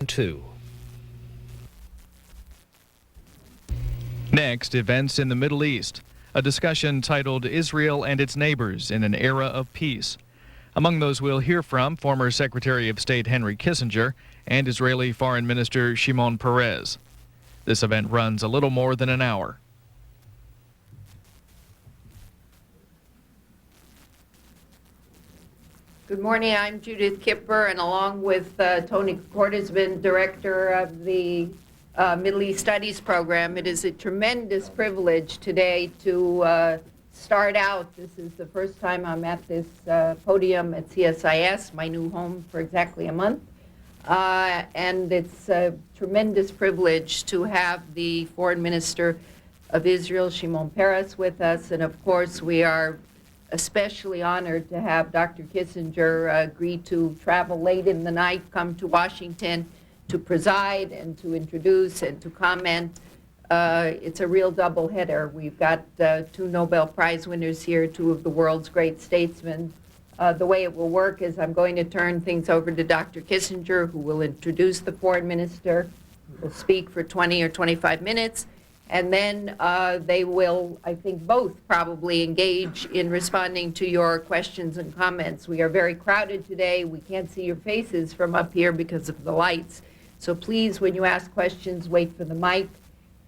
2. Next, events in the Middle East. A discussion titled Israel and Its Neighbors in an Era of Peace. Among those we'll hear from former Secretary of State Henry Kissinger and Israeli Foreign Minister Shimon Peres. This event runs a little more than an hour. Good morning. I'm Judith Kipper, and along with Tony Cortesman, Director of the Middle East Studies Program, it is a tremendous privilege today to start out. This is the first time I'm at this podium at CSIS, my new home, for exactly a month. And it's a tremendous privilege to have the Foreign Minister of Israel, Shimon Peres, with us. And of course, we are especially honored to have Dr. Kissinger agree to travel late in the night, come to Washington to preside and to introduce and to comment. It's a real double header. We've got 2 Nobel Prize winners here, 2 of the world's great statesmen. The way it will work is I'm going to turn things over to Dr. Kissinger, who will introduce the foreign minister, who will speak for 20 or 25 minutes, and then they will, I think, both probably engage in responding to your questions and comments. We are very crowded today. We can't see your faces from up here because of the lights. So please, when you ask questions, wait for the mic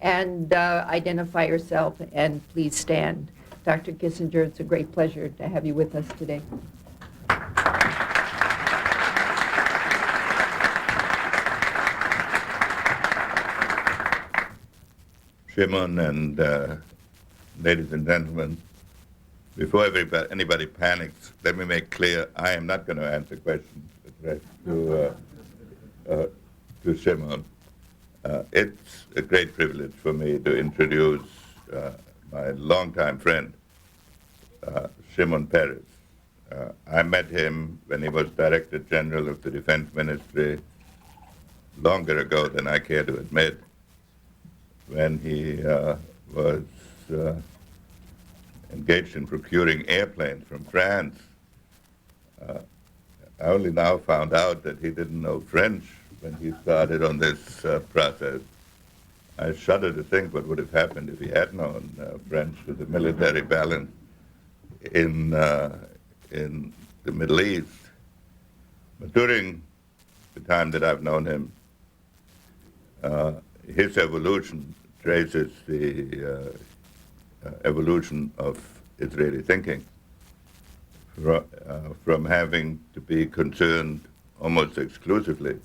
and identify yourself, and please stand. Dr. Kissinger, it's a great pleasure to have you with us today. Shimon and ladies and gentlemen, before anybody panics, let me make clear I am not going to answer questions addressed to Shimon. It's a great privilege for me to introduce my longtime friend, Shimon Peres. I met him when he was Director General of the Defense Ministry longer ago than I care to admit, when he was engaged in procuring airplanes from France. I only now found out that he didn't know French when he started on this process. I shudder to think what would have happened if he had known French with the military balance in the Middle East. But during the time that I've known him, his evolution traces the evolution of Israeli thinking from having to be concerned almost exclusively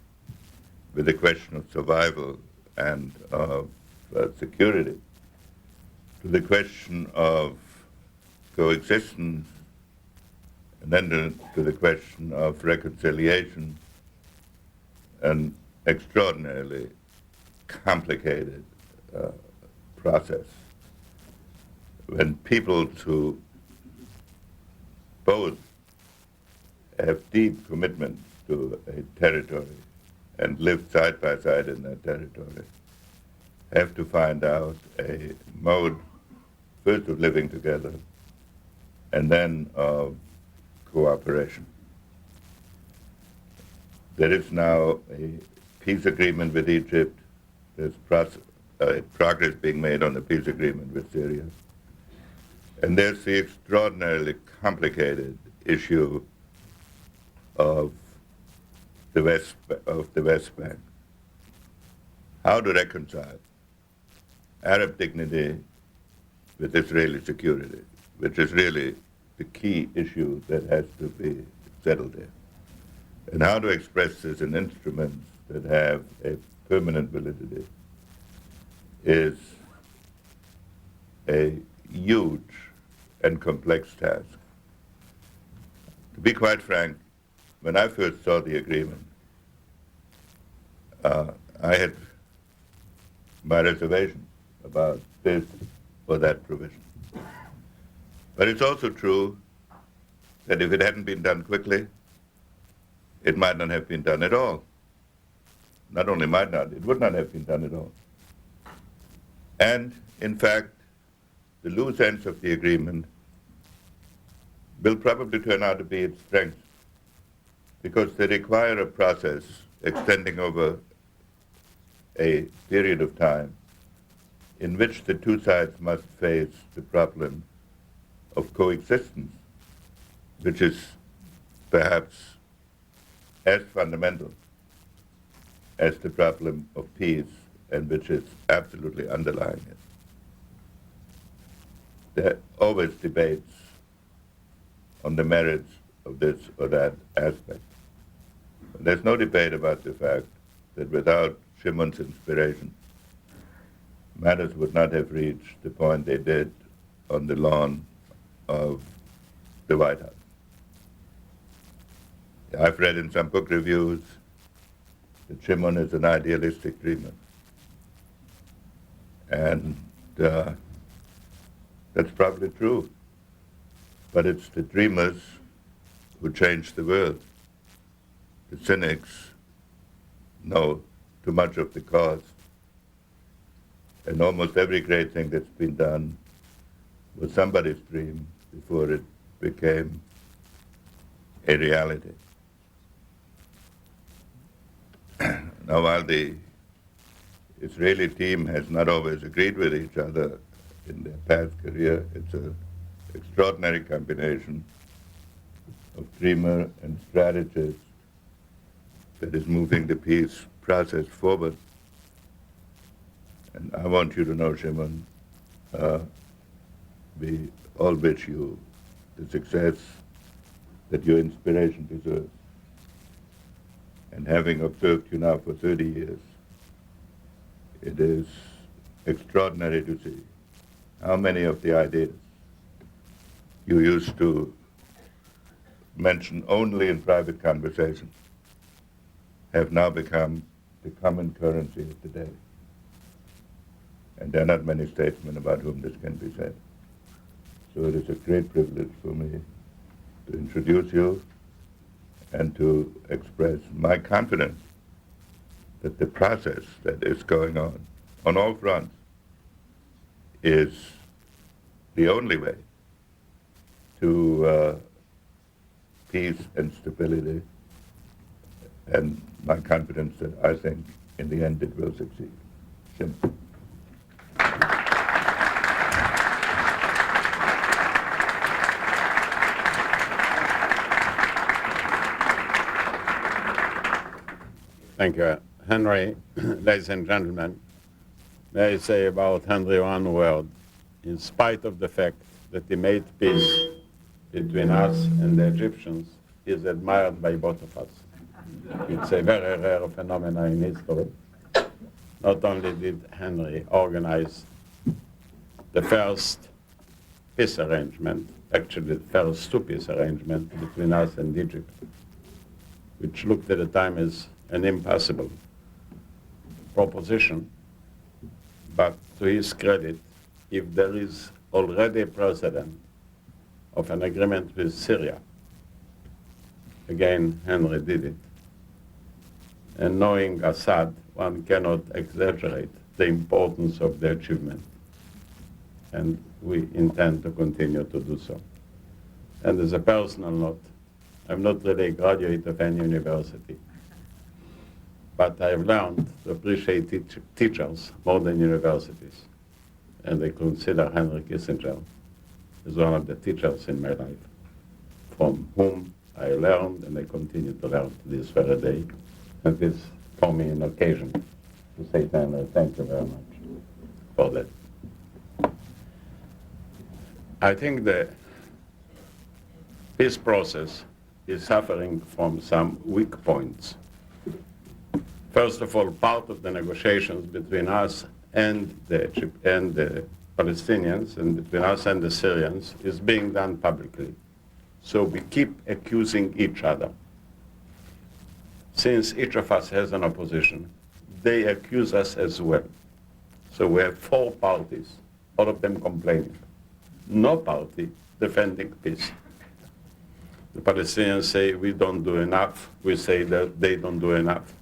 with the question of survival and of security, to the question of coexistence, and then to the question of reconciliation, an extraordinarily complicated process. When people who both have deep commitment to a territory and live side by side in that territory have to find out a mode, first of living together, and then of cooperation. There is now a peace agreement with Egypt. There's progress being made on the peace agreement with Syria. And there's the extraordinarily complicated issue of the West Bank. How to reconcile Arab dignity with Israeli security, which is really the key issue that has to be settled there. And how to express this in instruments that have a permanent validity is a huge and complex task. To be quite frank, when I first saw the agreement, I had my reservations about this or that provision. But it's also true that if it hadn't been done quickly, it might not have been done at all. Not only might not, it would not have been done at all. And, in fact, the loose ends of the agreement will probably turn out to be its strength, because they require a process extending over a period of time in which the two sides must face the problem of coexistence, which is perhaps as fundamental as the problem of peace and which is absolutely underlying it. There are always debates on the merits of this or that aspect. But there's no debate about the fact that without Shimon's inspiration, matters would not have reached the point they did on the lawn of the White House. I've read in some book reviews that Shimon is an idealistic dreamer. And that's probably true. But it's the dreamers who change the world. The cynics know too much of the cost. And almost every great thing that's been done was somebody's dream before it became a reality. Now, while the Israeli team has not always agreed with each other in their past career, it's an extraordinary combination of dreamer and strategist that is moving the peace process forward. And I want you to know, Shimon, we all wish you the success that your inspiration deserves. And having observed you now for 30 years, it is extraordinary to see how many of the ideas you used to mention only in private conversation have now become the common currency of the day. And there are not many statesmen about whom this can be said. So it is a great privilege for me to introduce you and to express my confidence that the process that is going on all fronts is the only way to peace and stability, and my confidence that I think in the end it will succeed. Shimon. Thank you, Henry. Ladies and gentlemen, may I say about Henry one word. In spite of the fact that he made peace between us and the Egyptians, he is admired by both of us. It's a very rare phenomenon in history. Not only did Henry organize the first peace arrangement, actually the first two peace arrangement between us and Egypt, which looked at the time as an impossible proposition, but to his credit, if there is already a precedent of an agreement with Syria, again, Henry did it. And knowing Assad, one cannot exaggerate the importance of the achievement. And we intend to continue to do so. And as a personal note, I'm not really a graduate of any university, but I've learned to appreciate teachers more than universities. And I consider Henry Kissinger as one of the teachers in my life, from whom I learned and I continue to learn to this very day. And this for me an occasion to say to Henry, thank you very much for that. I think the peace process is suffering from some weak points. First of all, part of the negotiations between us and the Palestinians and between us and the Syrians is being done publicly. So we keep accusing each other. Since each of us has an opposition, they accuse us as well. So we have four parties, all of them complaining. No party defending peace. The Palestinians say we don't do enough. We say that they don't do enough.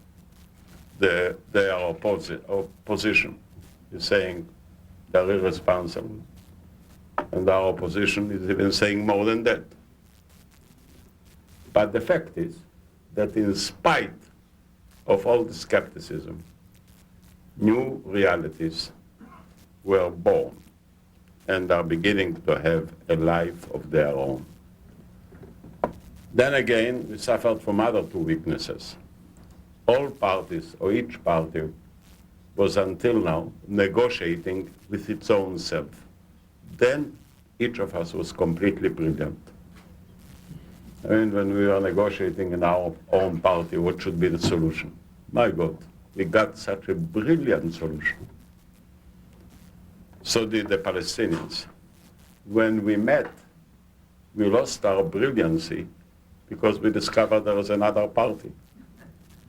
Their opposition is saying they're irresponsible. And our opposition is even saying more than that. But the fact is that in spite of all the skepticism, new realities were born and are beginning to have a life of their own. Then again, we suffered from other two weaknesses. All parties, or each party, was until now negotiating with its own self. Then each of us was completely brilliant. I mean, when we were negotiating in our own party, what should be the solution? My God, we got such a brilliant solution. So did the Palestinians. When we met, we lost our brilliancy because we discovered there was another party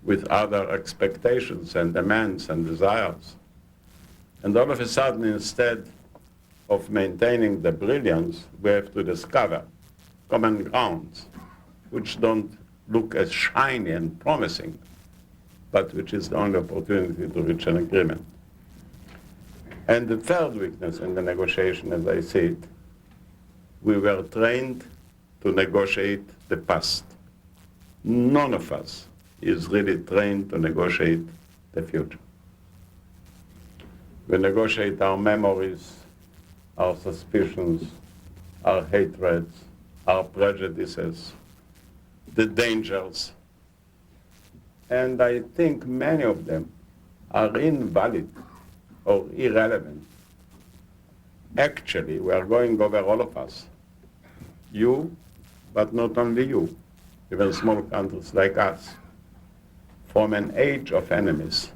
with other expectations and demands and desires. And all of a sudden, instead of maintaining the brilliance, we have to discover common grounds which don't look as shiny and promising, but which is the only opportunity to reach an agreement. And the third weakness in the negotiation, as I see it, we were trained to negotiate the past. None of us is really trained to negotiate the future. We negotiate our memories, our suspicions, our hatreds, our prejudices, the dangers. And I think many of them are invalid or irrelevant. Actually, we are going over all of us. You, but not only you, even small countries like us, from an age of enemies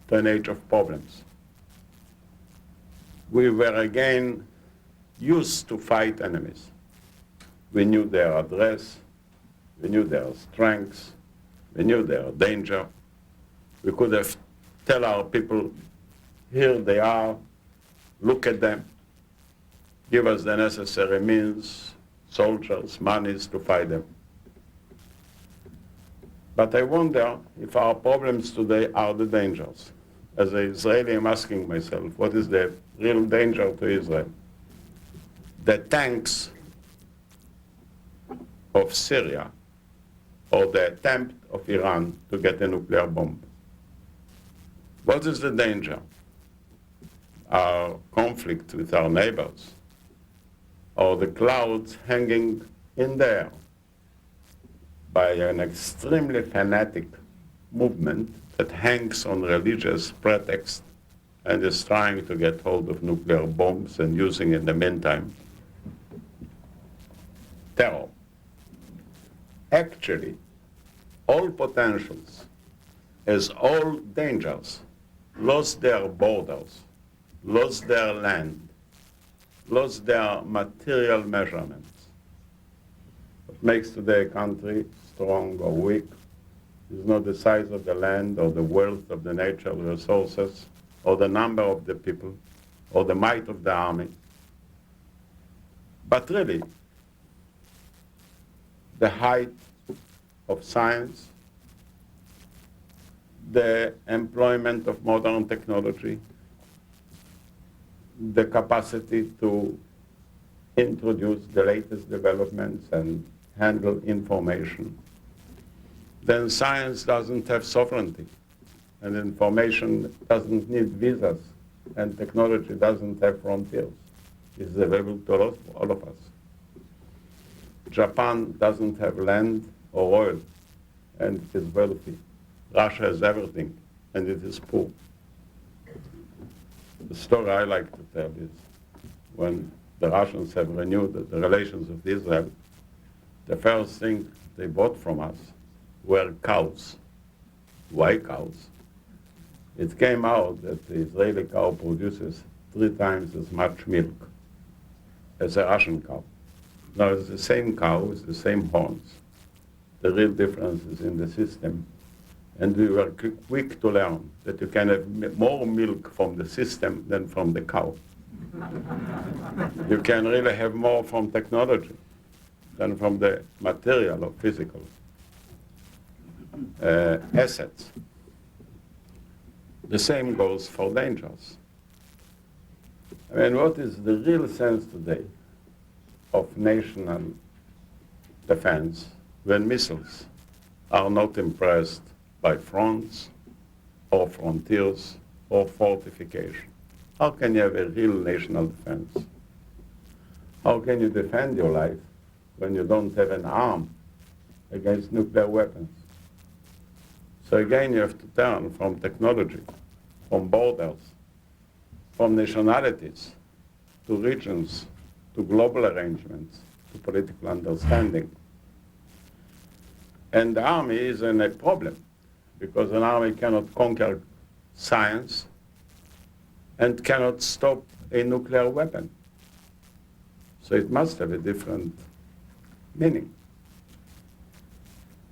to an age of problems. We were again used to fight enemies. We knew their address, we knew their strengths, we knew their danger. We could have tell our people, here they are, look at them, give us the necessary means, soldiers, monies to fight them. But I wonder if our problems today are the dangers. As an Israeli, I'm asking myself, what is the real danger to Israel? The tanks of Syria or the attempt of Iran to get a nuclear bomb. What is the danger? Our conflict with our neighbors, or the clouds hanging in the air by an extremely fanatic movement that hangs on religious pretext and is trying to get hold of nuclear bombs and using in the meantime terror. Actually, all potentials, as all dangers, lost their borders, lost their land, lost their material measurements. What makes today a country strong or weak is not the size of the land or the wealth of the natural resources or the number of the people or the might of the army, but really the height of science, the employment of modern technology, the capacity to introduce the latest developments and handle information. Then science doesn't have sovereignty, and information doesn't need visas, and technology doesn't have frontiers. It's available to all of us. Japan doesn't have land or oil, and it is wealthy. Russia has everything, and it is poor. The story I like to tell is when the Russians have renewed the relations with Israel, the first thing they bought from us were cows. Why cows? It came out that the Israeli cow produces 3 times as much milk as a Russian cow. Now it's the same cow with the same horns. The real difference is in the system. And we were quick to learn that you can have more milk from the system than from the cow. You can really have more from technology than from the material or physical assets. The same goes for dangers. I mean, what is the real sense today of national defense when missiles are not impressed by fronts or frontiers or fortification. How can you have a real national defense? How can you defend your life when you don't have an arm against nuclear weapons? So again, you have to turn from technology, from borders, from nationalities, to regions, to global arrangements, to political understanding. And the army isn't a problem, because an army cannot conquer science and cannot stop a nuclear weapon. So it must have a different meaning.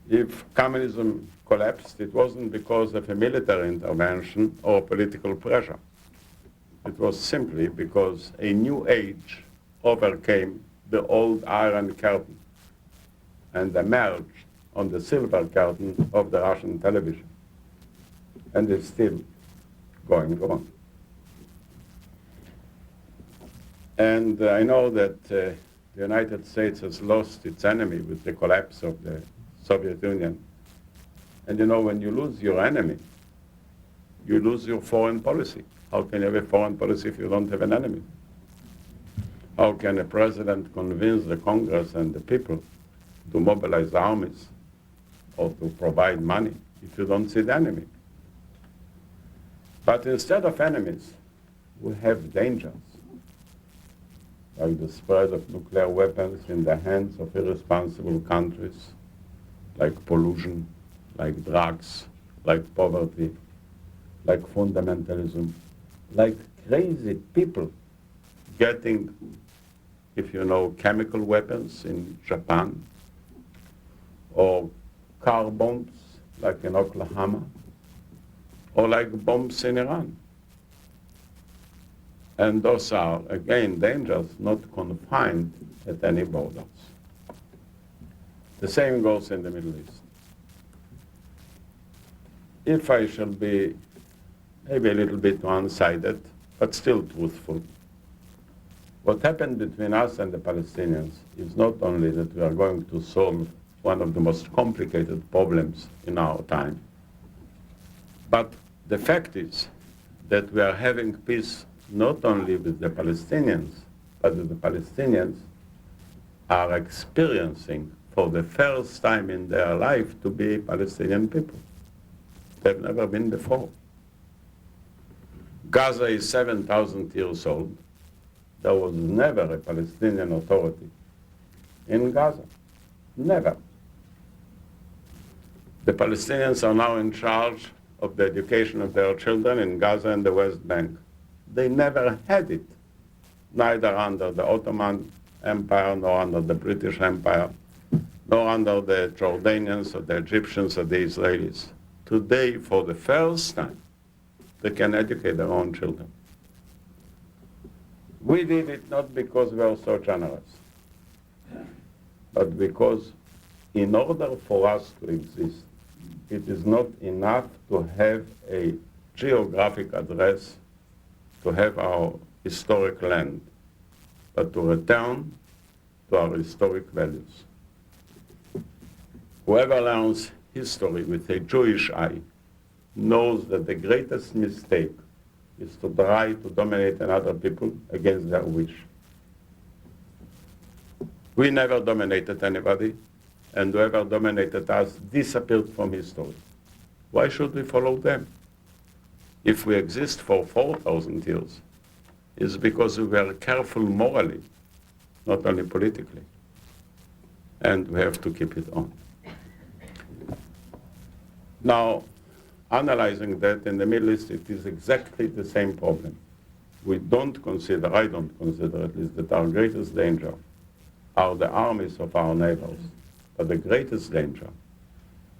If communism collapsed, it wasn't because of a military intervention or political pressure. It was simply because a new age overcame the old Iron Curtain and emerged on the silver curtain of the Russian television. And it's still going on. And I know that the United States has lost its enemy with the collapse of the Soviet Union. And you know, when you lose your enemy, you lose your foreign policy. How can you have a foreign policy if you don't have an enemy? How can a president convince the Congress and the people to mobilize armies or to provide money if you don't see the enemy? But instead of enemies, we have dangers, like the spread of nuclear weapons in the hands of irresponsible countries, like pollution, like drugs, like poverty, like fundamentalism, like crazy people getting, if you know, chemical weapons in Japan, or car bombs like in Oklahoma, or like bombs in Iran. And those are, again, dangers not confined at any borders. The same goes in the Middle East. If I shall be maybe a little bit one-sided, but still truthful, what happened between us and the Palestinians is not only that we are going to solve one of the most complicated problems in our time, but the fact is that we are having peace not only with the Palestinians, but that the Palestinians are experiencing for the first time in their life to be Palestinian people. They've never been before. Gaza is 7,000 years old. There was never a Palestinian authority in Gaza. Never. The Palestinians are now in charge of the education of their children in Gaza and the West Bank. They never had it, neither under the Ottoman Empire, nor under the British Empire, nor under the Jordanians or the Egyptians or the Israelis. Today, for the first time, they can educate their own children. We did it not because we were so generous, but because in order for us to exist, it is not enough to have a geographic address, to have our historic land, but to return to our historic values. Whoever learns history with a Jewish eye knows that the greatest mistake is to try to dominate another people against their wish. We never dominated anybody, and whoever dominated us disappeared from history. Why should we follow them? If we exist for 4,000 years, it's because we were careful morally, not only politically. And we have to keep it on. Now, analyzing that in the Middle East, it is exactly the same problem. We don't consider, I don't consider at least, that our greatest danger are the armies of our neighbors. But the greatest danger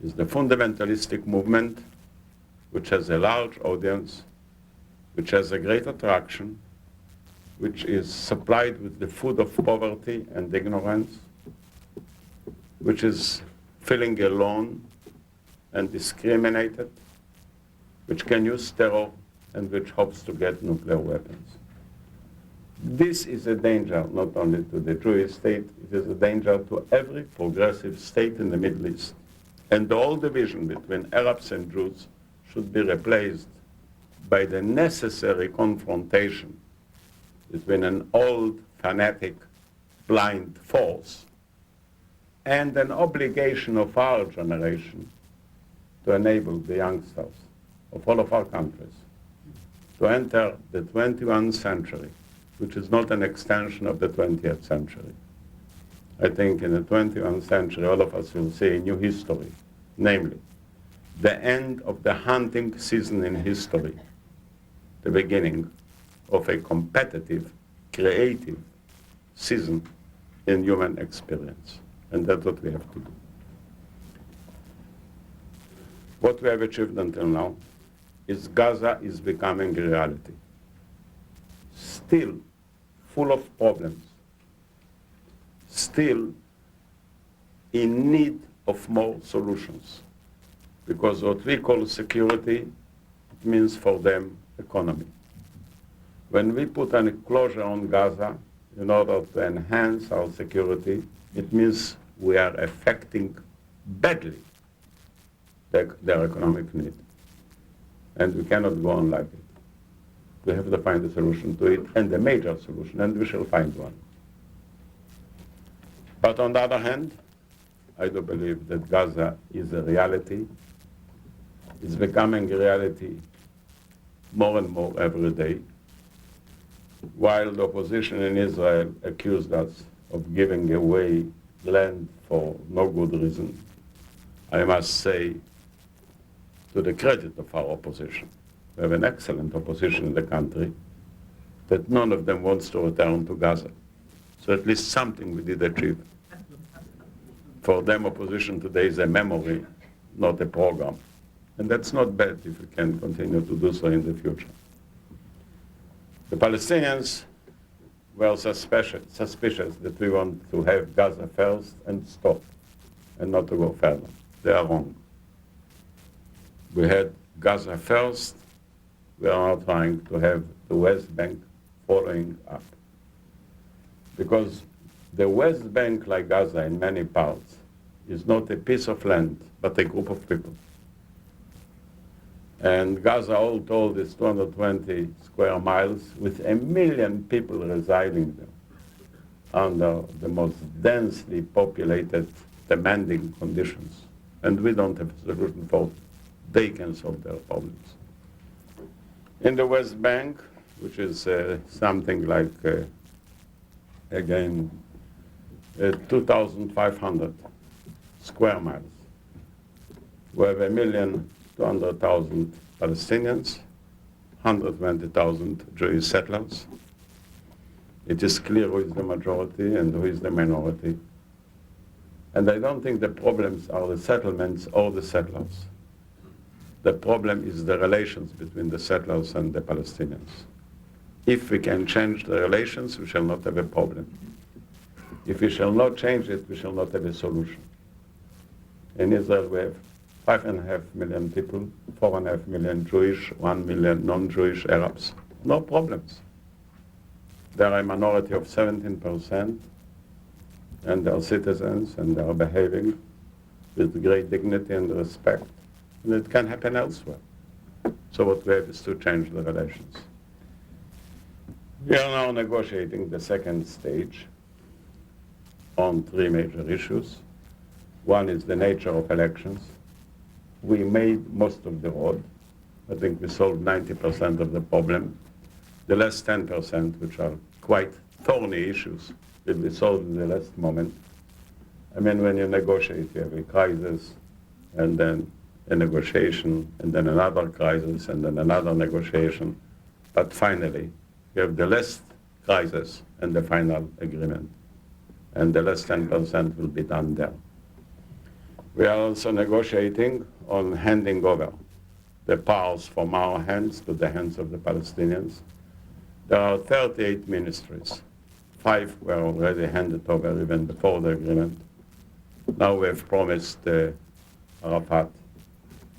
is the fundamentalistic movement, which has a large audience, which has a great attraction, which is supplied with the food of poverty and ignorance, which is feeling alone and discriminated, which can use terror, and which hopes to get nuclear weapons. This is a danger not only to the Jewish state, it is a danger to every progressive state in the Middle East. And all division between Arabs and Jews should be replaced by the necessary confrontation between an old, fanatic, blind force and an obligation of our generation to enable the youngsters of all of our countries to enter the 21st century, which is not an extension of the 20th century. I think in the 21st century, all of us will see a new history, namely, the end of the hunting season in history, the beginning of a competitive, creative season in human experience. And that's what we have to do. What we have achieved until now is Gaza is becoming a reality. Still full of problems, still in need of more solutions. Because what we call security means for them economy. When we put a closure on Gaza in order to enhance our security, it means we are affecting badly their economic need. And we cannot go on like it. We have to find a solution to it, and a major solution, and we shall find one. But on the other hand, I do believe that Gaza is a reality. It's becoming a reality more and more every day. While the opposition in Israel accused us of giving away land for no good reason, I must say, to the credit of our opposition, we have an excellent opposition in the country, that none of them wants to return to Gaza. So at least something we did achieve. For them, opposition today is a memory, not a program. And that's not bad if we can continue to do so in the future. The Palestinians were suspicious that we want to have Gaza first and stop, and not to go further. They are wrong. We had Gaza first. We are now trying to have the West Bank following up. Because the West Bank, like Gaza in many parts, is not a piece of land, but a group of people. And Gaza, all told, is 220 square miles with 1 million people residing there under the most densely populated, demanding conditions. And we don't have a solution for it. They can solve their problems. In the West Bank, which is something like, again, 2,500 square miles, we have 1,200,000 Palestinians, 120,000 Jewish settlers. It is clear who is the majority and who is the minority. And I don't think the problems are the settlements or the settlers. The problem is the relations between the settlers and the Palestinians. If we can change the relations, we shall not have a problem. If we shall not change it, we shall not have a solution. In Israel, we have 5.5 million people, 4.5 million Jewish, 1 million non-Jewish Arabs. No problems. They are a minority of 17%, and they are citizens, and they are behaving with great dignity and respect. And it can happen elsewhere. So what we have is to change the relations. We are now negotiating the second stage on 3 major issues. One is the nature of elections. We made most of the road. I think we solved 90% of the problem. The last 10%, which are quite thorny issues, will be solved in the last moment. I mean, when you negotiate, you have a crisis, and then a negotiation, and then another crisis, and then another negotiation. But finally, you have the last crisis and the final agreement. And the last 10% will be done there. We are also negotiating on handing over the powers from our hands to the hands of the Palestinians. There are 38 ministries. 5 were already handed over even before the agreement. Now we have promised Arafat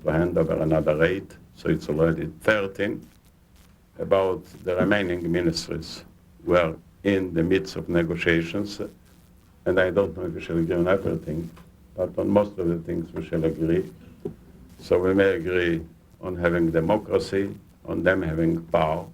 to hand over another 8, so it's already 13. About the remaining ministries, we are in the midst of negotiations, and I don't know if we shall agree on everything, but on most of the things we shall agree. So we may agree on having democracy, on them having power.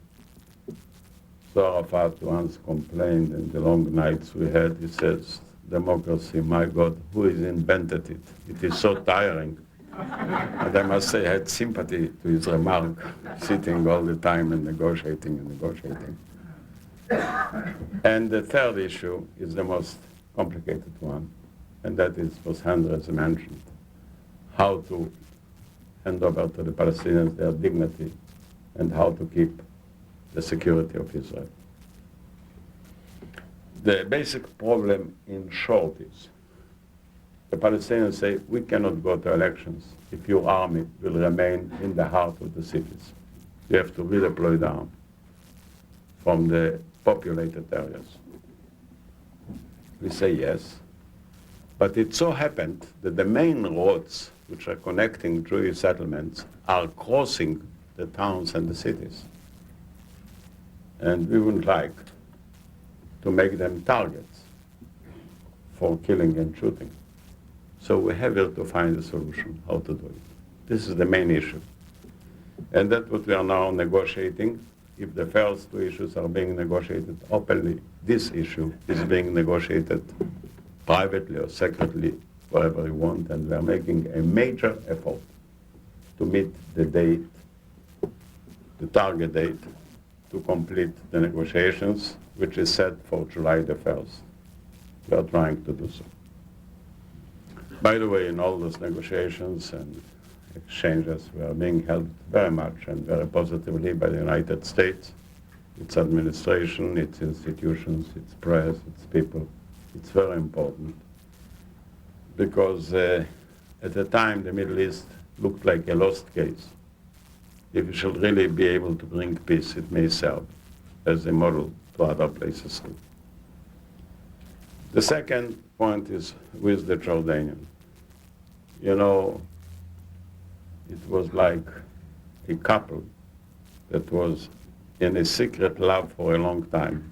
So Arafat once complained in the long nights we had, he says, democracy, my God, who has invented it? It is so tiring. And I must say I had sympathy to his remark, sitting all the time and negotiating and negotiating. And the third issue is the most complicated one, and that is what Sandra has mentioned, how to hand over to the Palestinians their dignity and how to keep the security of Israel. The basic problem, in short, is the Palestinians say, we cannot go to elections if your army will remain in the heart of the cities. You have to redeploy the army from the populated areas. We say yes, but it so happened that the main roads which are connecting Jewish settlements are crossing the towns and the cities. And we wouldn't like to make them targets for killing and shooting. So we have to find a solution how to do it. This is the main issue. And that's what we are now negotiating. If the first two issues are being negotiated openly, this issue is being negotiated privately or secretly, wherever you want, and we are making a major effort to meet the date, the target date, to complete the negotiations, which is set for July the 1st. We are trying to do so. By the way, in all those negotiations and exchanges, we are being helped very much and very positively by the United States, its administration, its institutions, its press, its people. It's very important because at the time the Middle East looked like a lost case. If we should really be able to bring peace, it may serve as a model to other places too. The second point is with the Jordanian. You know, it was like a couple that was in a secret love for a long time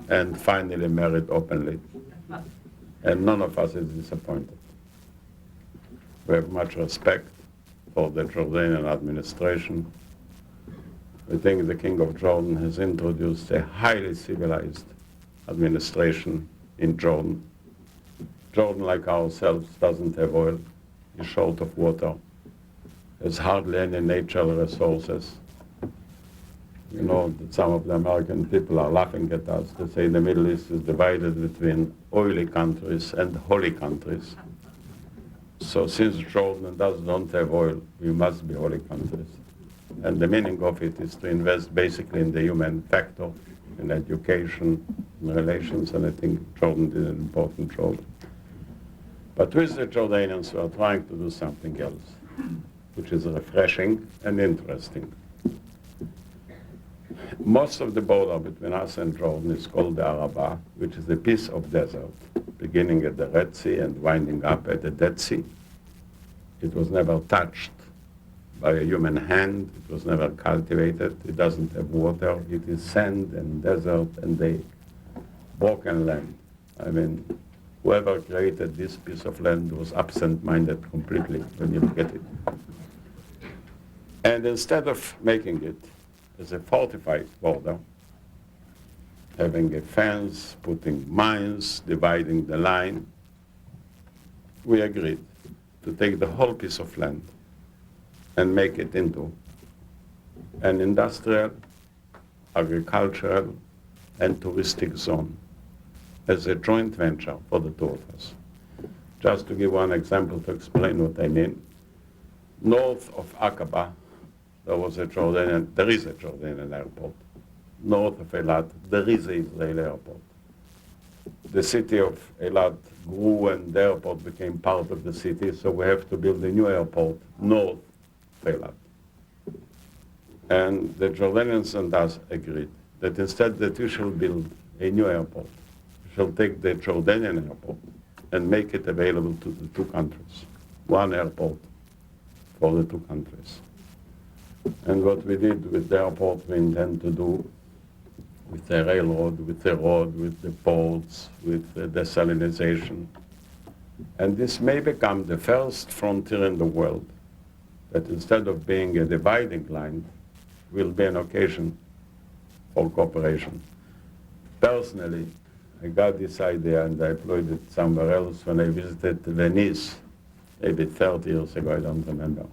and finally married openly. And none of us is disappointed. We have much respect for the Jordanian administration. We think the King of Jordan has introduced a highly civilized administration in Jordan. Jordan, like ourselves, doesn't have oil, is short of water, has hardly any natural resources. You know that some of the American people are laughing at us. They say the Middle East is divided between oily countries and holy countries. So since Jordan don't have oil, we must be holy countries. And the meaning of it is to invest basically in the human factor, in education, in relations, and I think Jordan did an important job. But with the Jordanians, we are trying to do something else, which is refreshing and interesting. Most of the border between us and Jordan is called the Arabah, which is a piece of desert, beginning at the Red Sea and winding up at the Dead Sea. It was never touched by a human hand. It was never cultivated. It doesn't have water. It is sand and desert and a broken land. I mean, whoever created this piece of land was absent-minded completely when you look at it. And instead of making it as a fortified border, having a fence, putting mines, dividing the line, we agreed to take the whole piece of land and make it into an industrial, agricultural, and touristic zone as a joint venture for the two of us. Just to give one example to explain what I mean, north of Aqaba, there is a Jordanian airport. North of Eilat, there is an Israeli airport. The city of Eilat grew and the airport became part of the city, so we have to build a new airport north of Eilat. And the Jordanians and us agreed that instead that we shall build a new airport, we shall take the Jordanian airport and make it available to the two countries. One airport for the two countries. And what we did with the airport, we intend to do with the railroad, with the road, with the ports, with the desalinization. And this may become the first frontier in the world that instead of being a dividing line, will be an occasion for cooperation. Personally, I got this idea and I employed it somewhere else when I visited Venice, maybe 30 years ago, I don't remember.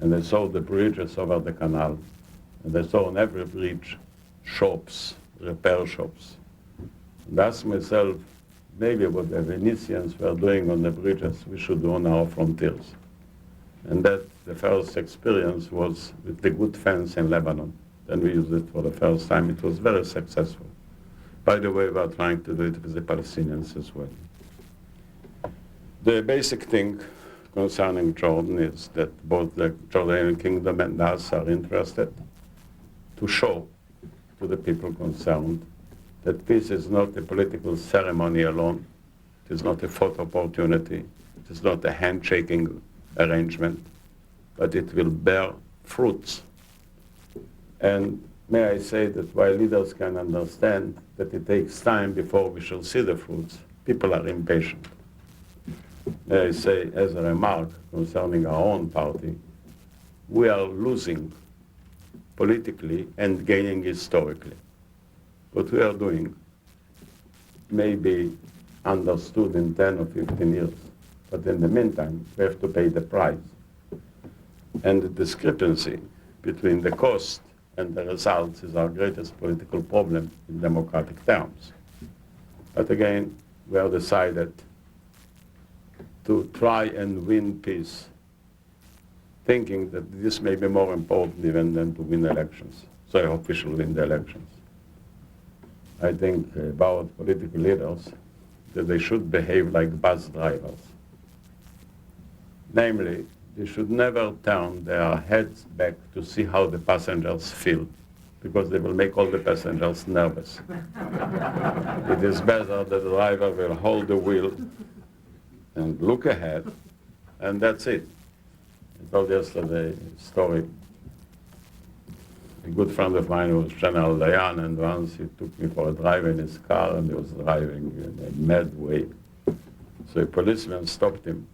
And I saw the bridges over the canal. And I saw on every bridge shops, repair shops. And asked myself, maybe what the Venetians were doing on the bridges, we should do on our frontiers. And that the first experience was with the good fence in Lebanon. Then we used it for the first time. It was very successful. By the way, we are trying to do it with the Palestinians as well. The basic thing concerning Jordan is that both the Jordanian kingdom and us are interested to show to the people concerned that peace is not a political ceremony alone. It is not a photo opportunity. It is not a handshaking arrangement, but it will bear fruits. And may I say that while leaders can understand that it takes time before we shall see the fruits, people are impatient. May I say, as a remark concerning our own party, we are losing politically and gaining historically. What we are doing may be understood in 10 or 15 years, but in the meantime, we have to pay the price. And the discrepancy between the cost and the results is our greatest political problem in democratic terms. But again, we have decided to try and win peace, thinking that this may be more important even than to win elections. So I hope we shall win the elections. I think about political leaders that they should behave like bus drivers. Namely, they should never turn their heads back to see how the passengers feel, because they will make all the passengers nervous. It is better that the driver will hold the wheel and look ahead, and that's it. I told yesterday a story. A good friend of mine was General Dayan, and once he took me for a drive in his car, and he was driving in a mad way. So a policeman stopped him,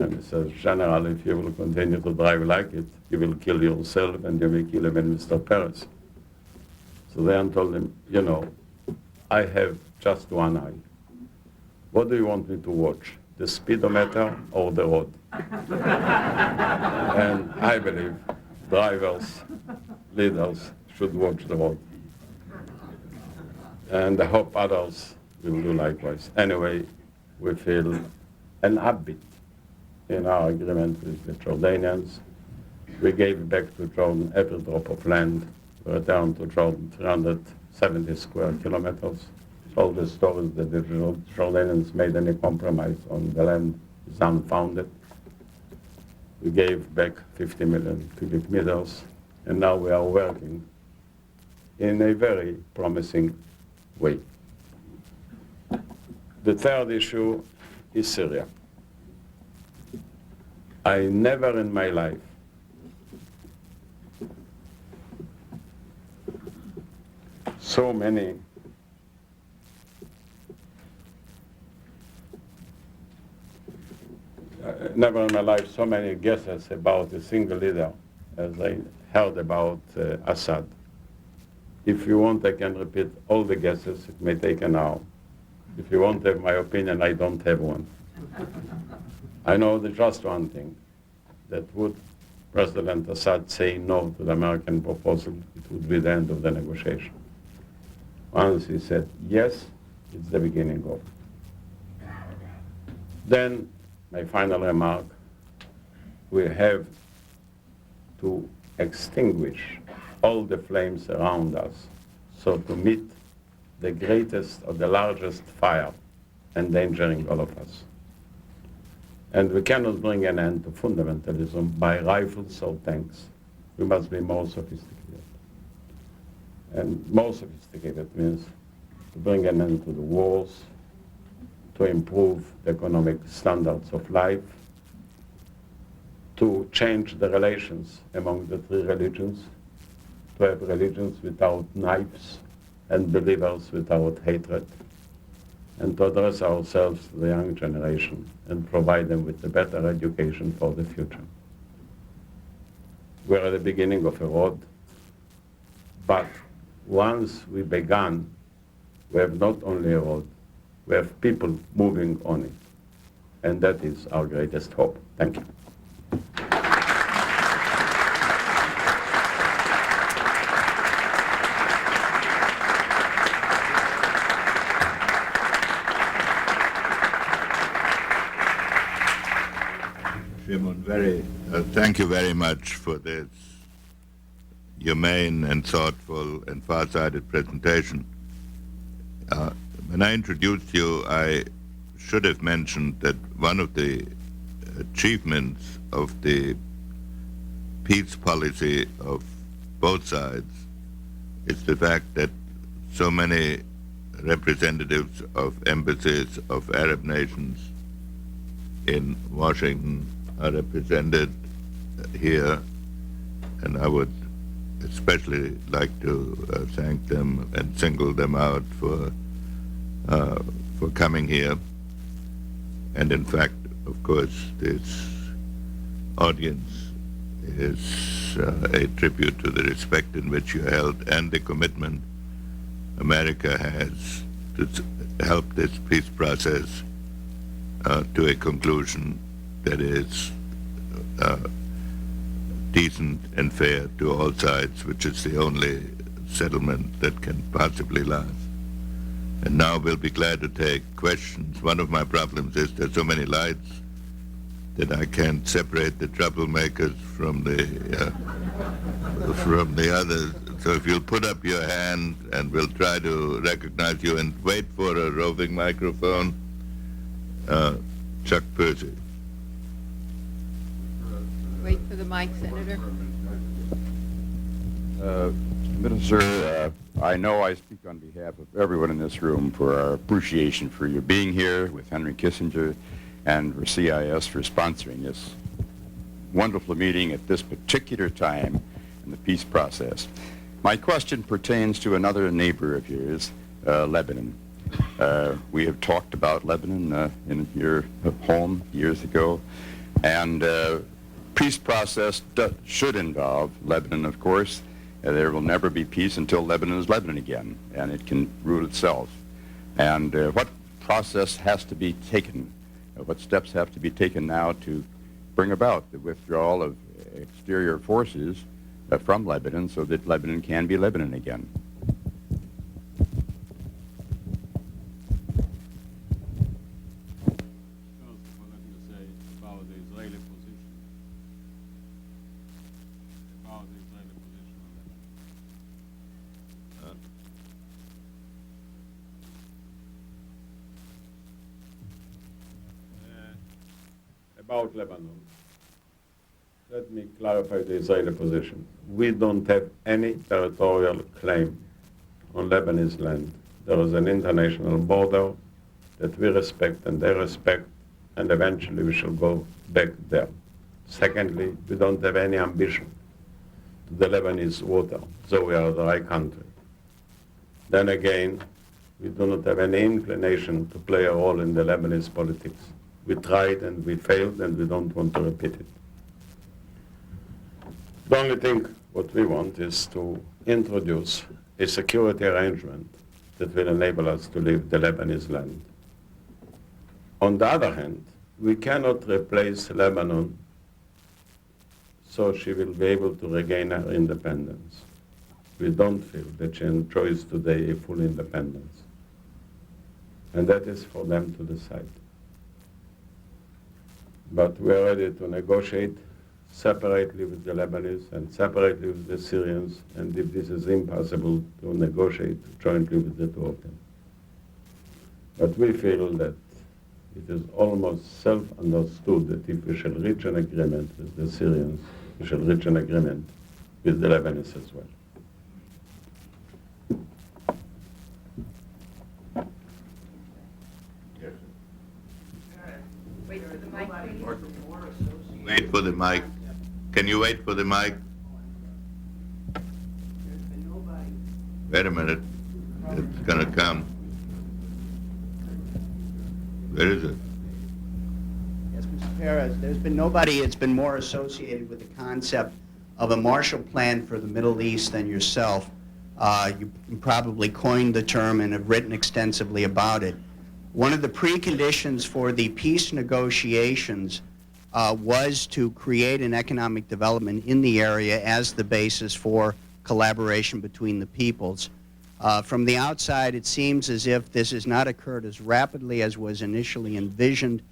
and he says, General, if you will continue to drive like it, you will kill yourself, and you will kill even Mr. Peres. So Dayan told him, you know, I have just one eye. What do you want me to watch? The speedometer or the road? And I believe drivers, leaders should watch the road. And I hope others will do likewise. Anyway, we feel an upbeat in our agreement with the Jordanians. We gave back to Jordan every drop of land. We returned to Jordan 370 square kilometers. All the stories that the Jordanians made any compromise on the land is unfounded. We gave back 50 million cubic meters, and now we are working in a very promising way. The third issue is Syria. I never in my life so many never in my life so many guesses about a single leader as I heard about Assad. If you want, I can repeat all the guesses. It may take an hour. If you want to have my opinion, I don't have one. I know just one thing, that would President Assad say no to the American proposal, it would be the end of the negotiation. Once he said yes, it's the beginning of it. Then, my final remark, we have to extinguish all the flames around us, so to meet the greatest or the largest fire endangering all of us. And we cannot bring an end to fundamentalism by rifles or tanks. We must be more sophisticated. And more sophisticated means to bring an end to the wars, to improve the economic standards of life, to change the relations among the three religions, to have religions without knives and believers without hatred, and to address ourselves to the young generation and provide them with a better education for the future. We're at the beginning of a road. But once we began, we have not only a road, we have people moving on it. And that is our greatest hope. Thank you. Shimon, thank you very much for this humane and thoughtful and far-sighted presentation. When I introduced you, I should have mentioned that one of the achievements of the peace policy of both sides is the fact that so many representatives of embassies of Arab nations in Washington are represented here, and I would especially like to thank them and single them out for coming here. And in fact, of course, this audience is a tribute to the respect in which you held and the commitment America has to help this peace process to a conclusion that is decent and fair to all sides, which is the only settlement that can possibly last. And now we'll be glad to take questions. One of my problems is there's so many lights that I can't separate the troublemakers from the others. So if you'll put up your hand and we'll try to recognize you, and wait for a roving microphone. Chuck Percy. Wait for the mic, Senator. Minister, I know I speak on behalf of everyone in this room for our appreciation for your being here with Henry Kissinger and for CIS for sponsoring this wonderful meeting at this particular time in the peace process. My question pertains to another neighbor of yours, Lebanon. We have talked about Lebanon in your home years ago, and peace process should involve Lebanon, of course. There will never be peace until Lebanon is Lebanon again, and it can rule itself. And what process has to be taken, what steps have to be taken now to bring about the withdrawal of exterior forces from Lebanon so that Lebanon can be Lebanon again? About Lebanon, let me clarify the Israeli position. We don't have any territorial claim on Lebanese land. There is an international border that we respect and they respect, and eventually we shall go back there. Secondly, we don't have any ambition to the Lebanese water, so we are the right country. Then again, we do not have any inclination to play a role in the Lebanese politics. We tried and we failed, and we don't want to repeat it. The only thing what we want is to introduce a security arrangement that will enable us to leave the Lebanese land. On the other hand, we cannot replace Lebanon so she will be able to regain her independence. We don't feel that she enjoys today a full independence. And that is for them to decide. But we are ready to negotiate separately with the Lebanese and separately with the Syrians, and if this is impossible, to negotiate jointly with the two of them. But we feel that it is almost self-understood that if we shall reach an agreement with the Syrians, we shall reach an agreement with the Lebanese as well. Wait for the mic, please. Wait for the mic. Can you wait for the mic? Wait a minute. It's going to come. Where is it? Yes, Mr. Peres, there's been nobody that's been more associated with the concept of a Marshall Plan for the Middle East than yourself. You probably coined the term and have written extensively about it. One of the preconditions for the peace negotiations was to create an economic development in the area as the basis for collaboration between the peoples. From the outside, it seems as if this has not occurred as rapidly as was initially envisioned,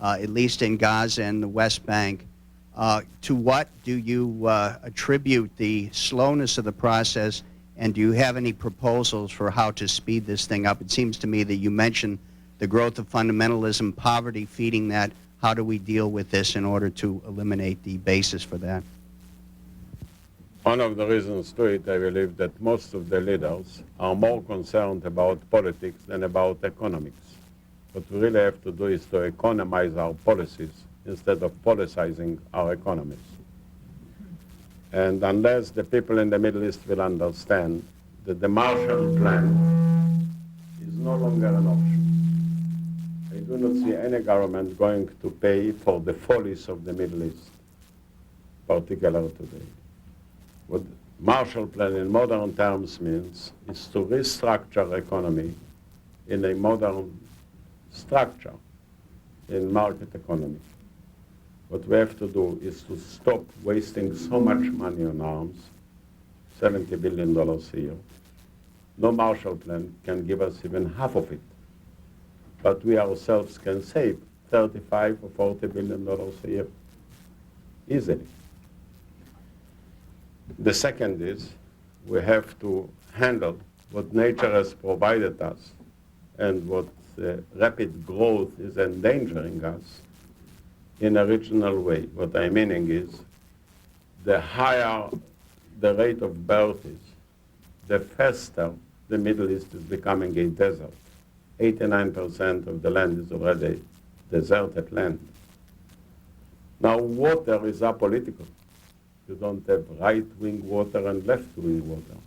at least in Gaza and the West Bank. To what do you attribute the slowness of the process, and do you have any proposals for how to speed this thing up? It seems to me that you mentioned the growth of fundamentalism, poverty feeding that. How do we deal with this in order to eliminate the basis for that? One of the reasons to it, I believe, that most of the leaders are more concerned about politics than about economics. What we really have to do is to economize our policies instead of politicizing our economies. And unless the people in the Middle East will understand that the Marshall Plan is no longer an option, I do not see any government going to pay for the follies of the Middle East, particularly today. What Marshall Plan in modern terms means is to restructure economy in a modern structure in market economy. What we have to do is to stop wasting so much money on arms, $70 billion a year. No Marshall Plan can give us even half of it. But we ourselves can save $35 or $40 billion a year easily. The second is we have to handle what nature has provided us and what rapid growth is endangering us in a regional way. What I'm meaning is the higher the rate of birth is, the faster the Middle East is becoming a desert. 89% of the land is already deserted land. Now, water is apolitical. You don't have right-wing water and left-wing water.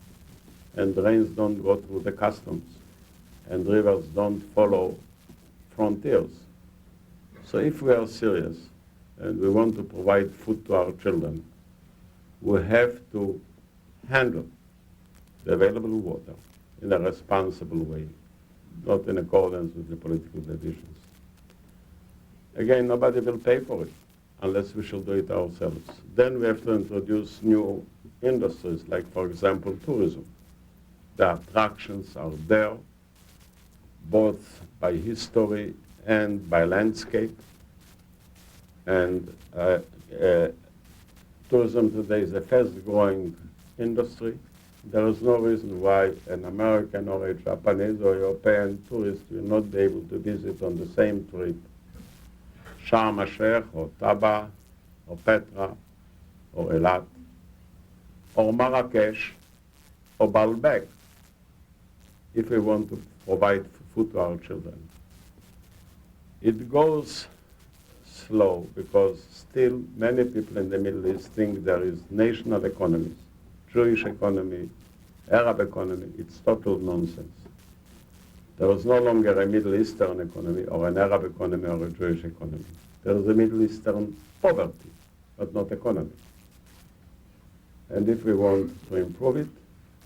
And rains don't go through the customs. And rivers don't follow frontiers. So if we are serious and we want to provide food to our children, we have to handle the available water in a responsible way, not in accordance with the political divisions. Again, nobody will pay for it unless we shall do it ourselves. Then we have to introduce new industries, like, for example, tourism. The attractions are there, both by history and by landscape. And tourism today is a fast-growing industry. There is no reason why an American or a Japanese or European tourist will not be able to visit on the same trip Sharm el-Sheikh or Taba or Petra or Eilat or Marrakesh or Baalbek if we want to provide food to our children. It goes slow because still many people in the Middle East think there is national economies, Jewish economy, Arab economy. It's total nonsense. There is no longer a Middle Eastern economy or an Arab economy or a Jewish economy. There is a Middle Eastern poverty, but not economy. And if we want to improve it,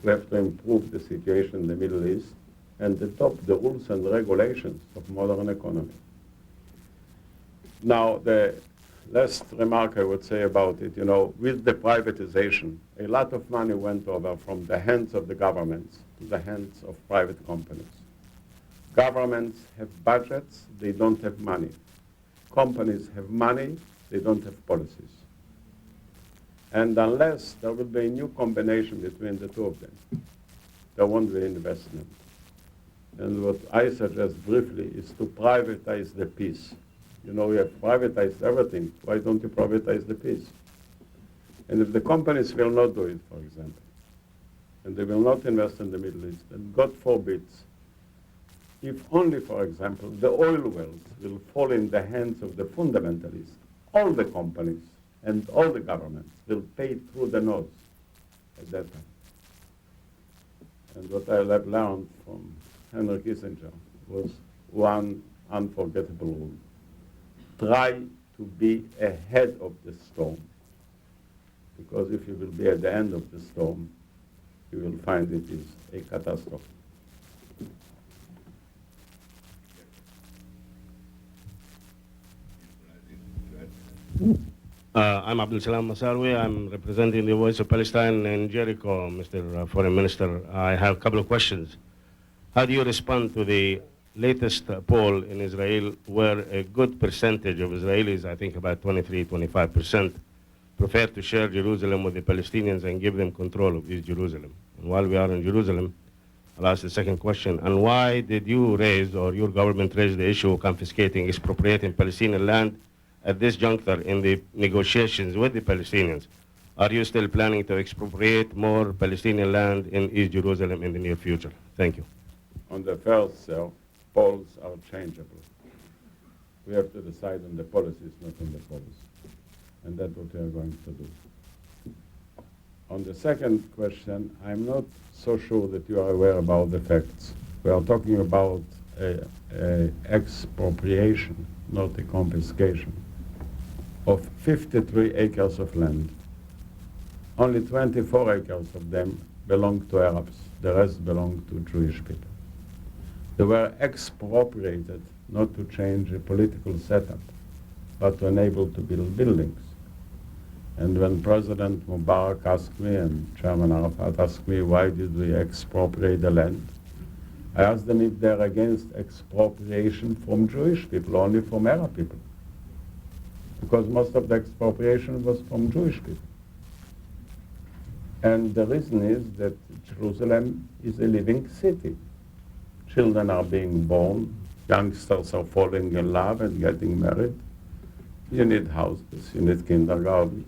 we have to improve the situation in the Middle East and adopt the rules and regulations of modern economy. Now, the last remark I would say about it, with the privatization, a lot of money went over from the hands of the governments to the hands of private companies. Governments have budgets, they don't have money. Companies have money, they don't have policies. And unless there will be a new combination between the two of them, there won't be investment. And what I suggest briefly is to privatize the peace. We have privatized everything. Why don't you privatize the peace? And if the companies will not do it, for example, and they will not invest in the Middle East, and God forbid, if only, for example, the oil wells will fall in the hands of the fundamentalists, all the companies and all the governments will pay through the nose at that time. And what I have learned from Henry Kissinger was one unforgettable rule. Try to be ahead of the storm, because if you will be at the end of the storm, you will find it is a catastrophe. I'm Abdul Salam Masarwi. I'm representing the Voice of Palestine in Jericho, Mr. Foreign Minister. I have a couple of questions. How do you respond to the latest poll in Israel where a good percentage of Israelis, I think about 23-25%, prefer to share Jerusalem with the Palestinians and give them control of East Jerusalem? And while we are in Jerusalem, I'll ask the second question. And why did you raise, or your government raise, the issue of confiscating, expropriating Palestinian land at this juncture in the negotiations with the Palestinians? Are you still planning to expropriate more Palestinian land in East Jerusalem in the near future? Thank you. On the first, sir, polls are changeable. We have to decide on the policies, not on the polls. And that's what we are going to do. On the second question, I'm not so sure that you are aware about the facts. We are talking about a expropriation, not a confiscation, of 53 acres of land. Only 24 acres of them belong to Arabs. The rest belong to Jewish people. They were expropriated not to change the political setup, but to enable to build buildings. And when President Mubarak asked me and Chairman Arafat asked me, why did we expropriate the land? I asked them if they're against expropriation from Jewish people, only from Arab people. Because most of the expropriation was from Jewish people. And the reason is that Jerusalem is a living city. Children are being born, youngsters are falling in love and getting married. You need houses, you need kindergartens,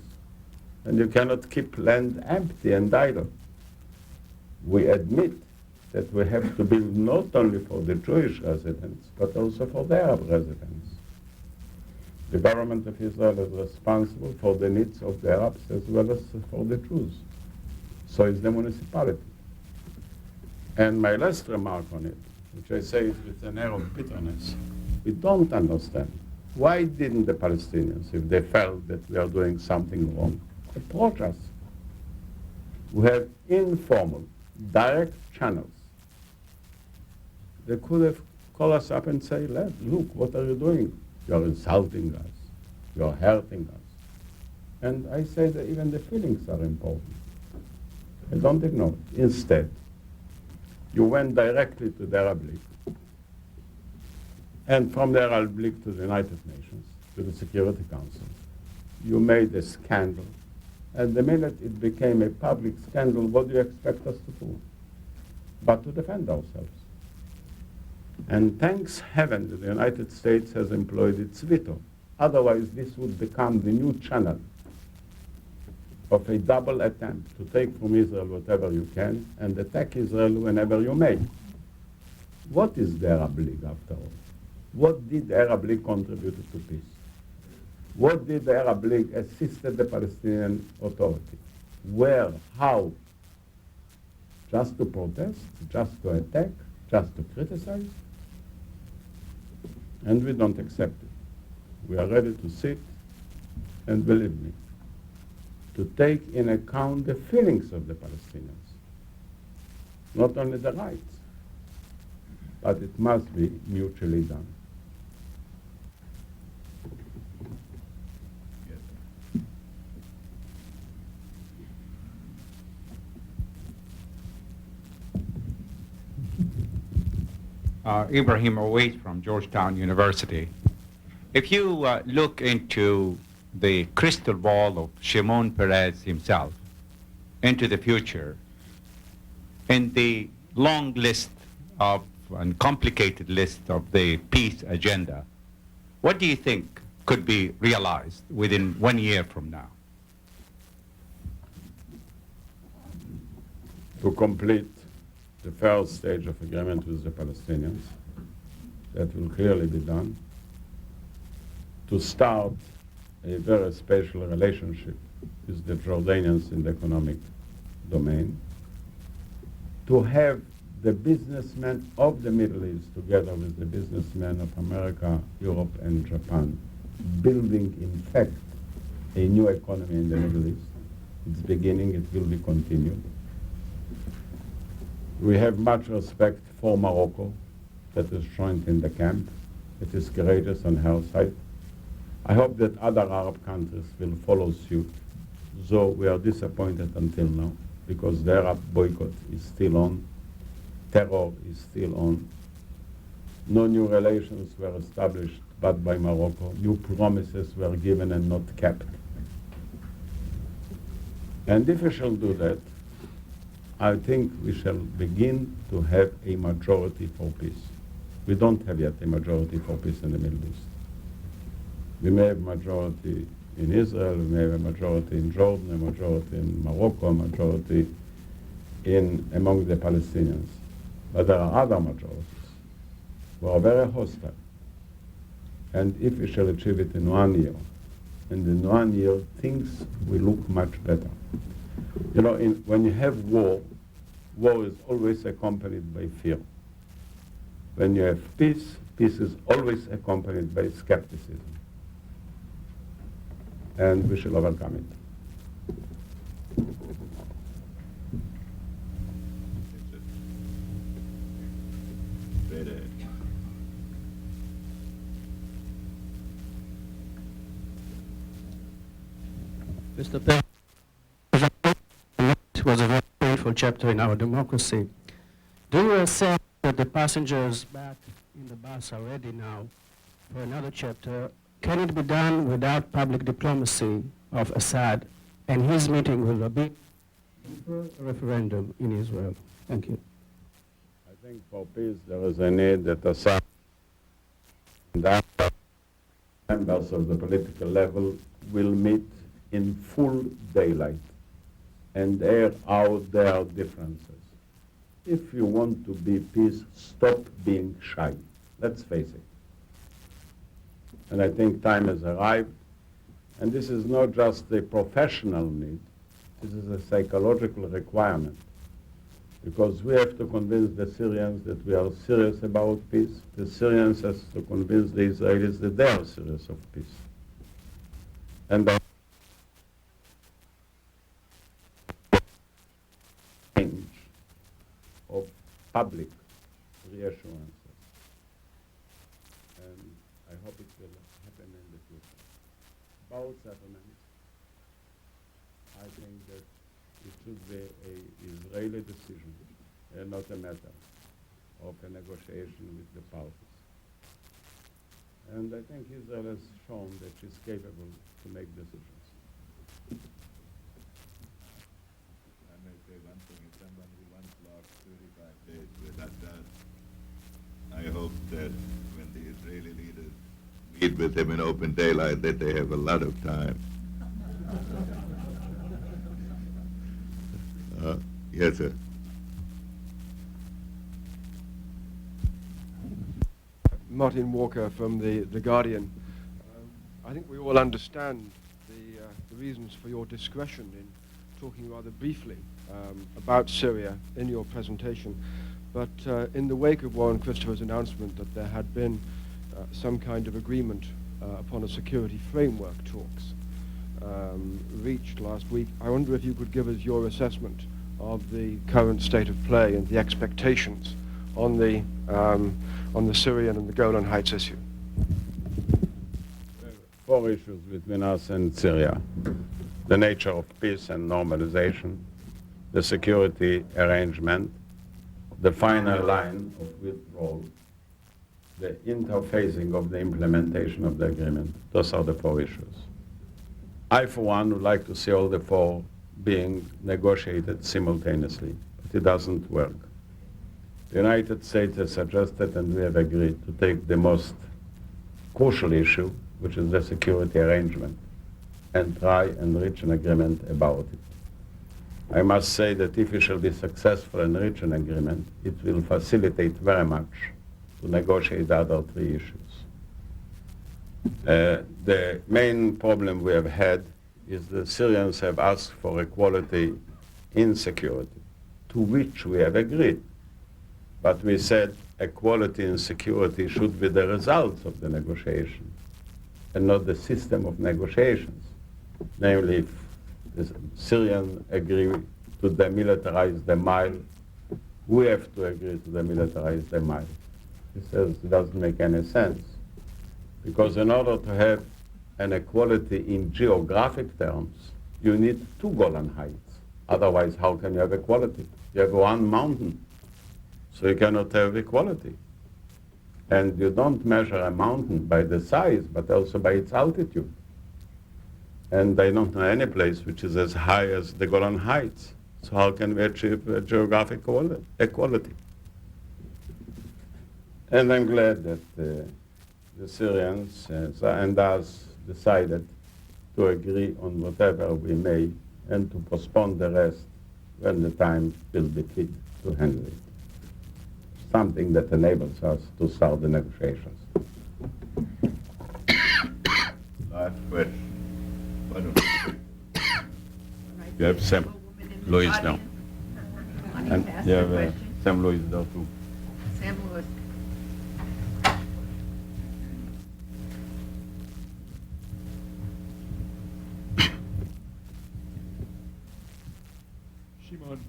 and you cannot keep land empty and idle. We admit that we have to build not only for the Jewish residents, but also for the Arab residents. The government of Israel is responsible for the needs of the Arabs as well as for the Jews. So is the municipality. And my last remark on it, which I say with an air of bitterness, we don't understand. Why didn't the Palestinians, if they felt that we are doing something wrong, approach us? We have informal, direct channels. They could have called us up and say, look, what are you doing? You're insulting us. You're hurting us. And I say that even the feelings are important. I don't ignore it. Instead, you went directly to the Arab League. And from the Arab League to the United Nations, to the Security Council. You made a scandal. And the minute it became a public scandal, what do you expect us to do? But to defend ourselves. And thanks heaven that the United States has employed its veto. Otherwise, this would become the new channel of a double attempt to take from Israel whatever you can and attack Israel whenever you may. What is the Arab League, after all? What did the Arab League contribute to peace? What did the Arab League assist the Palestinian Authority? Where? How? Just to protest? Just to attack? Just to criticize? And we don't accept it. We are ready to sit and, believe me, to take in account the feelings of the Palestinians. Not only the rights, but it must be mutually done. Ibrahim Owais from Georgetown University. If you look into the crystal ball of Shimon Peres himself into the future, in the long list of and complicated list of the peace agenda, what do you think could be realized within 1 year from now? To complete the first stage of agreement with the Palestinians, that will clearly be done. To start a very special relationship with the Jordanians in the economic domain. To have the businessmen of the Middle East together with the businessmen of America, Europe, and Japan, building, in fact, a new economy in the Middle East. It's beginning, it will be continued. We have much respect for Morocco that is shown in the camp. It is courageous on her side. I hope that other Arab countries will follow suit, though we are disappointed until now, because the Arab boycott is still on, terror is still on. No new relations were established but by Morocco. New promises were given and not kept. And if we shall do that, I think we shall begin to have a majority for peace. We don't have yet a majority for peace in the Middle East. We may have a majority in Israel, we may have a majority in Jordan, a majority in Morocco, a majority among the Palestinians. But there are other majorities who are very hostile. And if we shall achieve it in 1 year, and in 1 year things will look much better. You know, when you have war, war is always accompanied by fear. When you have peace, peace is always accompanied by skepticism. And we shall overcome it. Mr. President, it was a very painful chapter in our democracy. Do you accept that the passengers back in the bus are ready now for another chapter? Can it be done without public diplomacy of Assad and his meeting with Rabin for a referendum in Israel? Thank you. I think for peace there is a need that Assad and other members of the political level will meet in full daylight and air out their differences. If you want to be peace, stop being shy. Let's face it. And I think time has arrived. And this is not just a professional need, this is a psychological requirement. Because we have to convince the Syrians that we are serious about peace. The Syrians have to convince the Israelis that they are serious of peace. And the range of public reassurances. And I hope it will happen in the future. About settlements, I think that it should be an Israeli decision and not a matter of a negotiation with the parties. And I think Israel has shown that she's capable to make decisions. I may say one thing, if someone who once lost 35 days with Assad, I hope that when the Israeli leaders meet with him in open daylight, that they have a lot of time. Yes, sir. Martin Walker from The Guardian. I think we all understand the reasons for your discretion in talking rather briefly about Syria in your presentation. But in the wake of Warren Christopher's announcement that there had been some kind of agreement upon a security framework talks reached last week, I wonder if you could give us your assessment of the current state of play and the expectations on the Syrian and the Golan Heights issue. There are 4 issues between us and Syria: the nature of peace and normalization, the security arrangement, the final line of withdrawal, the interfacing of the implementation of the agreement. Those are the 4 issues. I, for one, would like to see all the 4 being negotiated simultaneously, but it doesn't work. The United States has suggested, and we have agreed, to take the most crucial issue, which is the security arrangement, and try and reach an agreement about it. I must say that if we shall be successful and reach an agreement, it will facilitate very much to negotiate the other 3 issues. The main problem we have had is the Syrians have asked for equality in security, to which we have agreed. But we said equality in security should be the result of the negotiation and not the system of negotiations. Namely, if the Syrians agree to demilitarize the Mile we have to agree to demilitarize the Mali. He says it doesn't make any sense, because in order to have an equality in geographic terms, you need 2 Golan Heights. Otherwise, how can you have equality? You have 1 mountain, so you cannot have equality. And you don't measure a mountain by the size, but also by its altitude. And I don't know any place which is as high as the Golan Heights. So how can we achieve geographic equality? And I'm glad that the Syrians and us decided to agree on whatever we may and to postpone the rest when the time will be fit to handle it. Something that enables us to start the negotiations. Last question. You have Sam Louis now. And you have Sam Louis there too. Sam Lewis. Shimon,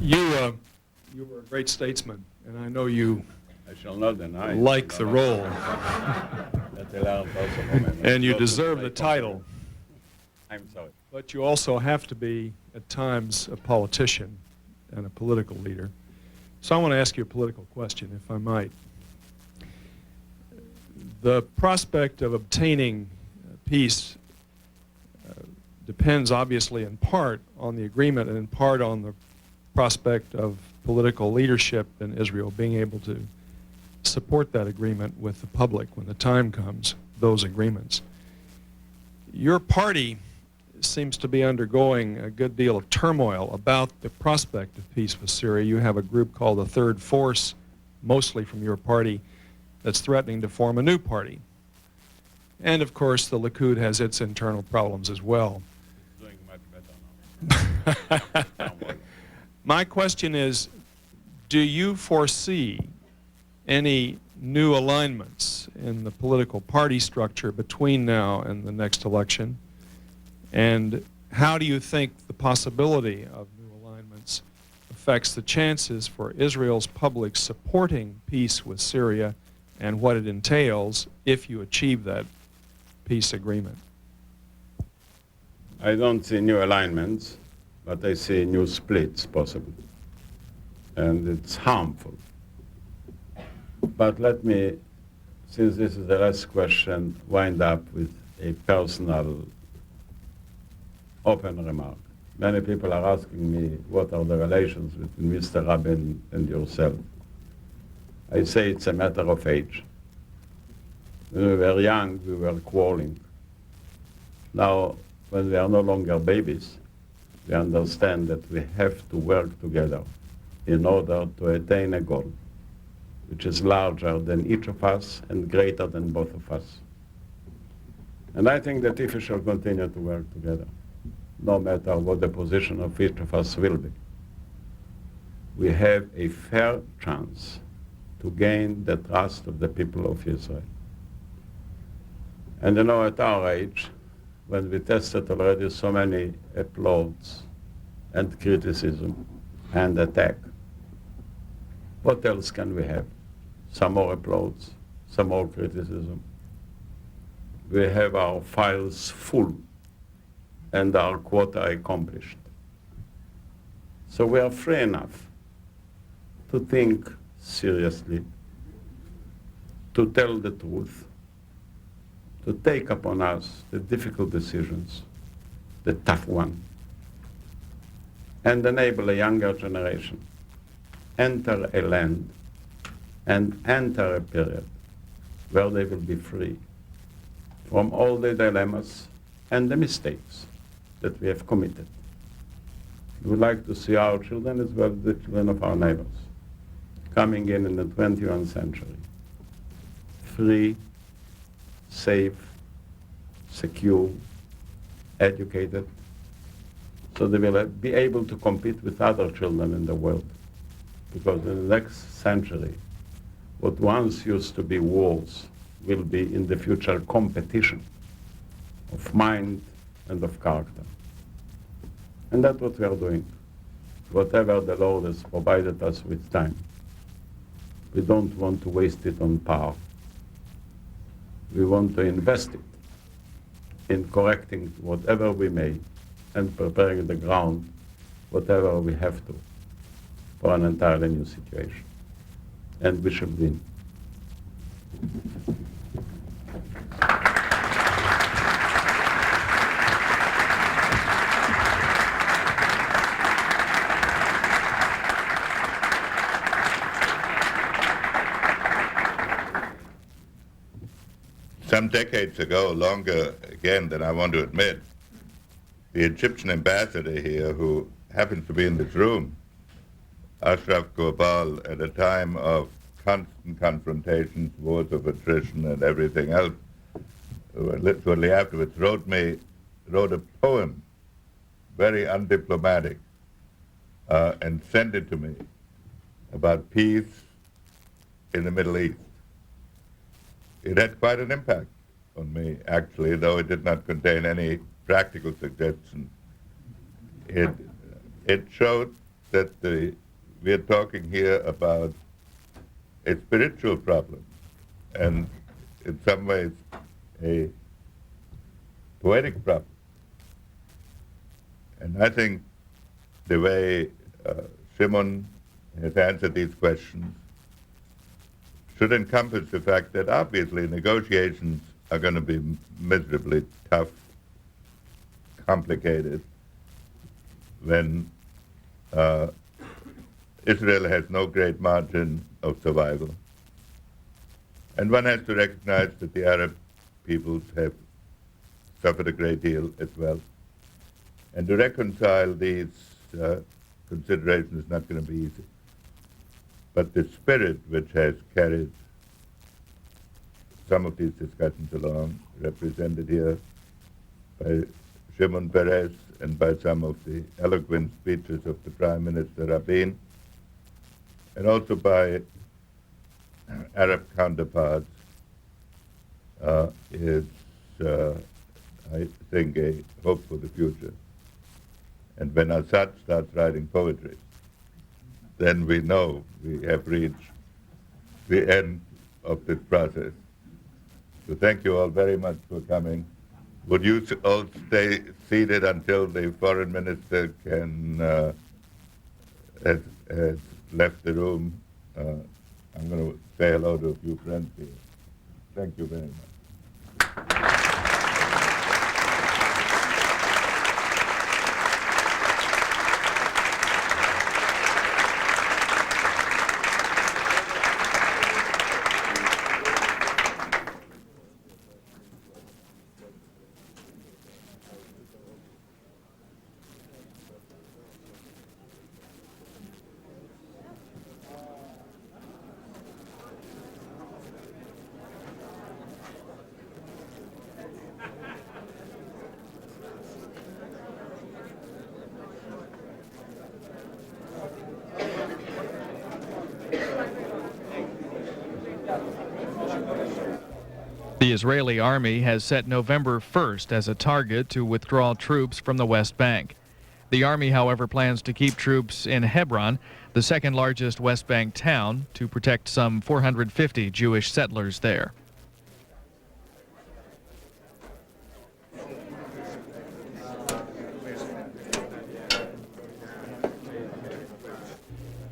you were a great statesman, and I know you I shall not deny. like the role, That and you deserve the title, I'm sorry. but you also have to be, at times, a politician and a political leader. So I want to ask you a political question, if I might. The prospect of obtaining peace depends obviously in part on the agreement and in part on the prospect of political leadership in Israel being able to support that agreement with the public when the time comes, those agreements. Your party seems to be undergoing a good deal of turmoil about the prospect of peace with Syria. You have a group called the Third Force, mostly from your party, that's threatening to form a new party. And of course, the Likud has its internal problems as well. Doing much better now. My question is, do you foresee any new alignments in the political party structure between now and the next election? And how do you think the possibility of new alignments affects the chances for Israel's public supporting peace with Syria and what it entails if you achieve that peace agreement? I don't see new alignments, but I see new splits possible. And it's harmful. But let me, since this is the last question, wind up with a personal open remark. Many people are asking me what are the relations between Mr. Rabin and yourself. I say it's a matter of age. When we were young, we were quarreling. Now, when we are no longer babies, we understand that we have to work together in order to attain a goal which is larger than each of us and greater than both of us. And I think that if we shall continue to work together, no matter what the position of each of us will be, we have a fair chance to gain the trust of the people of Israel. And you know, at our age, when we tested already so many applauds and criticism and attack, what else can we have? Some more applauds, some more criticism. We have our files full and our quota accomplished. So we are free enough to think seriously, to tell the truth, to take upon us the difficult decisions, the tough one, and enable a younger generation enter a land and enter a period where they will be free from all the dilemmas and the mistakes that we have committed. We would like to see our children as well as the children of our neighbors coming in the 21st century, free, safe, secure, educated, so they will be able to compete with other children in the world. Because in the next century, what once used to be wars will be in the future competition of mind and of character. And that's what we are doing. whatever the Lord has provided us with time. We don't want to waste it on power. We want to invest it in correcting whatever we may and preparing the ground, whatever we have to, for an entirely new situation. And we shall win. Some decades ago, longer again than I want to admit, the Egyptian ambassador here, who happens to be in this room, Ashraf Gobal, at a time of constant confrontations, wars of attrition, and everything else, literally afterwards wrote a poem, very undiplomatic, and sent it to me about peace in the Middle East. It had quite an impact on me, actually, though it did not contain any practical suggestions. It showed that we are talking here about a spiritual problem, and in some ways a poetic problem. And I think the way Shimon has answered these questions should encompass the fact that obviously negotiations are going to be miserably tough, complicated, when Israel has no great margin of survival. And one has to recognize that the Arab peoples have suffered a great deal as well. And to reconcile these considerations is not going to be easy. But the spirit which has carried some of these discussions along, represented here by Shimon Peres and by some of the eloquent speeches of the Prime Minister Rabin, and also by Arab counterparts, is, I think, a hope for the future. And when Assad starts writing poetry, then we know we have reached the end of this process. So thank you all very much for coming. Would you all stay seated until the Foreign Minister has left the room? I'm going to say hello to a few friends here. Thank you very much. The Israeli army has set November 1st as a target to withdraw troops from the West Bank. The army, however, plans to keep troops in Hebron, the second largest West Bank town, to protect some 450 Jewish settlers there.